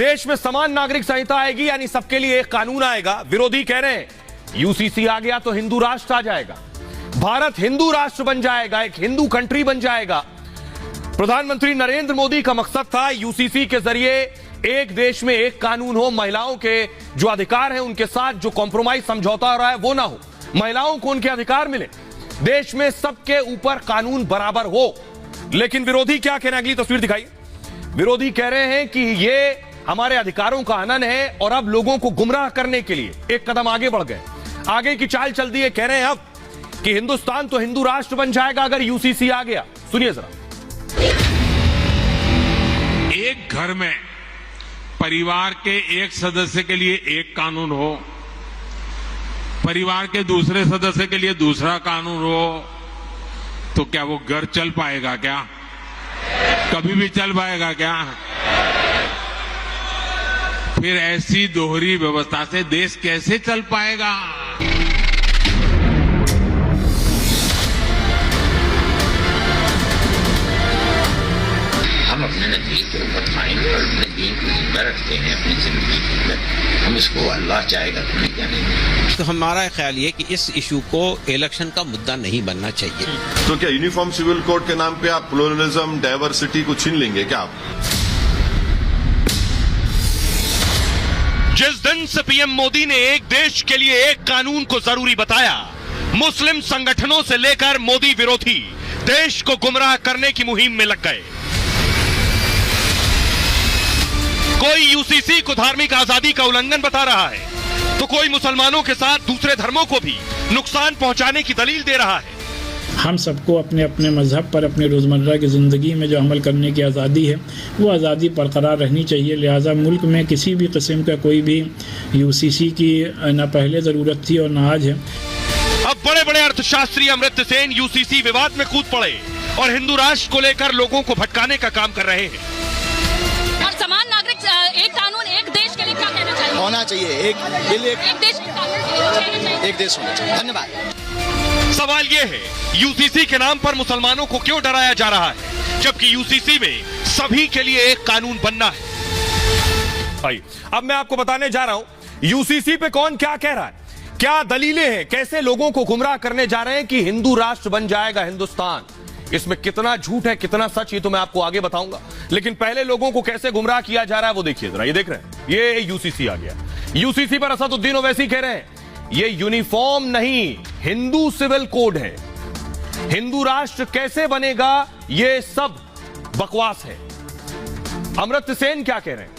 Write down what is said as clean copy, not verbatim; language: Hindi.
देश में समान नागरिक संहिता आएगी, यानी सबके लिए एक कानून आएगा। विरोधी कह रहे हैं यूसीसी आ गया तो हिंदू राष्ट्र आ जाएगा, भारत हिंदू राष्ट्र बन जाएगा, एक हिंदू कंट्री बन जाएगा। प्रधानमंत्री नरेंद्र मोदी का मकसद था यूसीसी के जरिए एक देश में एक कानून हो, महिलाओं के जो अधिकार हैं उनके साथ जो कॉम्प्रोमाइज समझौता हो रहा है वो ना हो, महिलाओं को उनके अधिकार मिले, देश में सबके ऊपर कानून बराबर हो। लेकिन विरोधी क्या कह रहे हैं, अगली तस्वीर दिखाइए। विरोधी कह रहे हैं कि ये हमारे अधिकारों का हनन है और अब लोगों को गुमराह करने के लिए एक कदम आगे बढ़ गए, आगे की चाल चल दी है। कह रहे हैं अब कि हिंदुस्तान तो हिंदू राष्ट्र बन जाएगा अगर यूसीसी आ गया। सुनिए जरा। एक घर में परिवार के एक सदस्य के लिए एक कानून हो, परिवार के दूसरे सदस्य के लिए दूसरा कानून हो, तो क्या वो घर चल पाएगा? क्या कभी भी चल पाएगा? क्या फिर ऐसी दोहरी व्यवस्था से देश कैसे चल पाएगा? हम अपने नजदीक के ऊपर खाएंगे और अपने दीन को जिंदा रखते हैं अपनी जिंदगी के अंदर, हम इसको अल्लाह चाहेगा तो नहीं जानेंगे। तो हमारा ख्याल ये कि इस इशू को इलेक्शन का मुद्दा नहीं बनना चाहिए। तो क्या यूनिफॉर्म सिविल कोड के नाम पे आप प्लुरलिज्म, डाइवर्सिटी को छीन लेंगे क्या आप? जिस दिन से पीएम मोदी ने एक देश के लिए एक कानून को जरूरी बताया, मुस्लिम संगठनों से लेकर मोदी विरोधी देश को गुमराह करने की मुहिम में लग गए। कोई यूसीसी को धार्मिक आजादी का उल्लंघन बता रहा है, तो कोई मुसलमानों के साथ दूसरे धर्मों को भी नुकसान पहुंचाने की दलील दे रहा है। हम सबको अपने अपने मजहब पर अपने रोज़मर्रा की ज़िंदगी में जो अमल करने की आज़ादी है वो आज़ादी बरकरार रहनी चाहिए। लिहाजा मुल्क में किसी भी किस्म का कोई भी यूसीसी की न पहले ज़रूरत थी और न आज है। अब बड़े बड़े अर्थशास्त्री अमर्त्य सेन यूसीसी विवाद में कूद पड़े और हिंदू राष्ट्र को लेकर लोगों को भटकाने का काम कर रहे हैं। और समान नागरिक एक कानून एक देश के लिए क्या कहना चाहिए? होना चाहिए एक देश के कानून एक देश होना चाहिए। धन्यवाद। सवाल यह है यूसीसी के नाम पर मुसलमानों को क्यों डराया जा रहा है, जबकि यूसीसी में सभी के लिए एक कानून बनना है। भाई अब मैं आपको बताने जा रहा हूं यूसीसी पे कौन क्या कह रहा है, क्या दलीलें हैं, कैसे लोगों को गुमराह करने जा रहे हैं कि हिंदू राष्ट्र बन जाएगा हिंदुस्तान। इसमें कितना झूठ है कितना सच ये तो मैं आपको आगे बताऊंगा, लेकिन पहले लोगों को कैसे गुमराह किया जा रहा है वो देखिए जरा। ये देख रहे हैं, ये यूसीसी आ गया। यूसीसी पर असदुद्दीन ओवैसी कह रहे हैं ये यूनिफॉर्म नहीं हिंदू सिविल कोड है, हिंदू राष्ट्र कैसे बनेगा ये सब बकवास है। अमर्त्य सेन क्या कह रहे हैं,